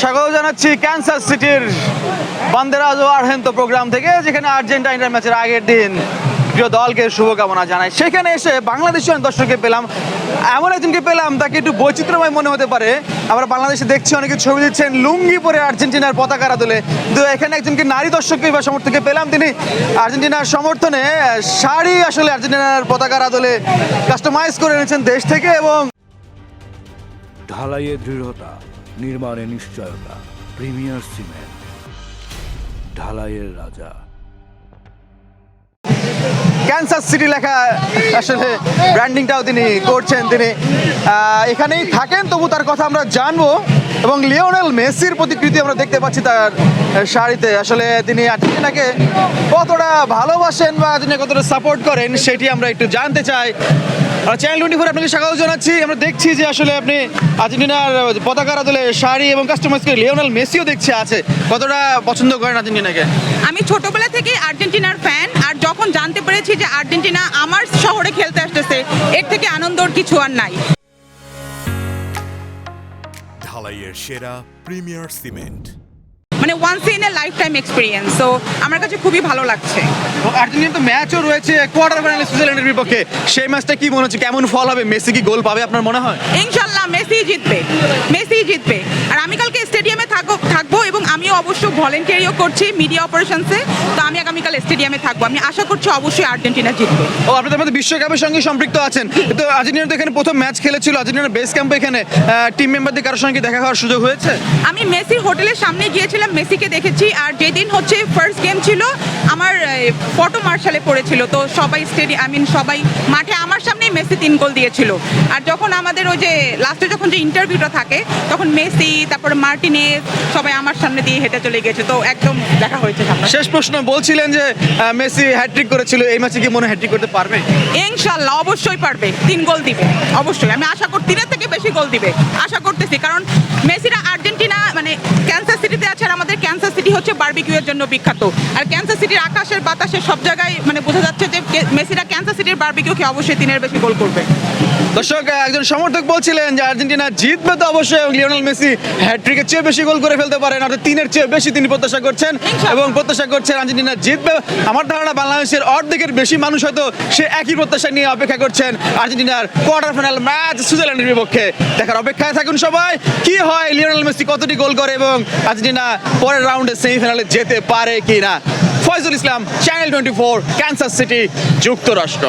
স্বাগত জানাচ্ছি ক্যান্সাস সিটির বান্দেরা আরহেন্ত প্রোগ্রাম থেকে, যেখানে আর্জেন্টিনার ম্যাচের আগের দিন প্রিয় দলকে শুভকামনা জানাই। সেখানে এসে বাংলাদেশি দর্শককে পেলাম, এমন একজনকে পেলাম তাকে একটু বৈচিত্র্যময় মনে হতে পারে। আমরা বাংলাদেশে দেখছি অনেকে ছবি দিচ্ছেন লুঙ্গি পরে আর্জেন্টিনার পতাকা আদলে, কিন্তু এখানে একজনকে নারী দর্শককে বা সমর্থককে পেলাম, তিনি আর্জেন্টিনার সমর্থনে শাড়ি আসলে আর্জেন্টিনার পতাকা আদলে কাস্টমাইজ করে এনেছেন দেশ থেকে। এবং ঢালাইয়ে দৃঢ়তা, নির্মাণে নিশ্চয়তা, প্রিমিয়ার সিমেন্ট, ঢালাইয়ের রাজা। ক্যান্সাস সিটি লেখা আসলে ব্র্যান্ডিংটাও তিনি করছেন। তিনি এখানেই থাকেন, তবু তার কথা আমরা জানবো। এবং লিওনেল মেসির প্রতিকৃতি আমরা দেখতে পাচ্ছি তার শাড়িতে। আসলে তিনি আর্জেন্টিনাকে কতটা ভালোবাসেন বা আর্জেন্টিনা কতটা সাপোর্ট করেন সেটি আমরা একটু জানতে চাই। চ্যানেল 24 আপনাকে স্বাগত জানাচ্ছি। আমরা দেখছি যে আসলে আপনি আর্জেন্টিনার পতাকার আদলে শাড়ি এবং কাস্টমাইজ করে লিওনেল মেসিও দেখছি আছে। কতটা পছন্দ করেন আর্জেন্টিনাকে? আমি ছোটবেলা থেকে আর্জেন্টিনার ফ্যান, আর যখন জানতে পেরেছি যে আর্জেন্টিনা আমার শহরে খেলতে আসতেছে, এর থেকে আনন্দর কিছু আর নাই। ঢালাইয়ের সেরা প্রিমিয়ার সিমেন্ট, মানে once in a lifetime experience, তো আমার কাছে খুবই ভালো লাগছে। আর্জেন্টিনা তো ম্যাচও রয়েছে কোয়ার্টার ফাইনালে সুইজারল্যান্ডের বিপক্ষে, সেই ম্যাচটা কি মনে হচ্ছে, কেমন ফল হবে? মেসি কি গোল পাবে আপনার মনে হয়? ইনশাল্লাহ মেসি জিতবে, মেসি জিতবে। আর আমি কালকে স্টেডিয়ামে থাকবো এবং আমিও অবশ্য ভলেন্টিয়ারিও করছি মিডিয়া অপারেশনসে, তো আমি আগামীকাল স্টেডিয়ামে থাকবো। আমি আশা করছি অবশ্যই আর্জেন্টিনা জিতবে। ও, আপনি তো আমাদের বিশ্বকাপের সঙ্গে সম্পৃক্ত আছেন, তো আর্জেন্টিনা তো এখানে প্রথম ম্যাচ খেলেছিল, আর্জেন্টিনার বেস ক্যাম্পে এখানে টিম মেম্বারদের কারোর সঙ্গে দেখা হওয়ার সুযোগ হয়েছে? আমি মেসির হোটেলের সামনে গিয়েছিলাম, মেসিকে দেখেছি। আর যেদিন হচ্ছে ফার্স্ট গেম ছিল, আমার ফটো মার্শালে পড়েছিল, তো সবাই সবাই মাঠে আমার সামনেই মেসি 3 গোল দিয়েছিল। আর যখন আমাদের ওই যে লাস্টে যখন যে ইন্টারভিউটা থাকে, তখন মেসি, তারপরে মার্টিনেজ, সবাই আমার সামনে দিয়ে হেঁটে চলে গেছে, তো একদম দেখা হয়েছে। শেষ প্রশ্ন, বলছিলেন যে মেসি হ্যাট্রিক করেছিল, এই ম্যাচে কি মনে হ্যাট্রিক করতে পারবে? ইনশাল্লাহ অবশ্যই পারবে, 3 গোল দিবে অবশ্যই। আমি আশা করি 3-এর থেকে বেশি গোল দিবে, আশা করতেছি। কারণ মেসিরা আর্জেন্টিনা মানে ক্যান্সাস সিটিতে আছে, আর আমাদের ক্যান্সাস সিটি হচ্ছে বারবিকিউয়ের জন্য বিখ্যাত। আর ক্যান্সাস সিটির আকাশের বাতাসে সব জায়গায় মানে বোঝা যাচ্ছে যে মেসিরা ক্যান্সাস সিটির বারবিকিউ খেয়ে অবশ্যই 3-এর বেশি গোল করবে। দর্শক, একজন সমর্থক বলছিলেন যে আর্জেন্টিনা জিতবে তো অবশ্যই, এবং লিওনেল মেসি হ্যাট্রিকের চেয়ে বেশি গোল করে ফেলতে পারেন, অর্থাৎ 3-এর চেয়ে বেশি তিনি প্রত্যাশা করছেন এবং প্রত্যাশা করছেন আর্জেন্টিনা জিতবে। আমার ধারণা বাংলাদেশের অর্ধেকের বেশি মানুষ হয়তো সে একই প্রত্যাশা নিয়ে অপেক্ষা করছেন আর্জেন্টিনার কোয়ার্টার ফাইনাল ম্যাচ সুইজারল্যান্ডের বিপক্ষে দেখার অপেক্ষায় থাকুন সবাই। কি হয়, লিওনেল মেসি কতটি গোল করে এবং আর্জেন্টিনা পরের রাউন্ডে সেমিফাইনালে যেতে পারে কিনা। ফয়জুল ইসলাম, চ্যানেল 24, ক্যান্সাস সিটি, যুক্তরাষ্ট্র।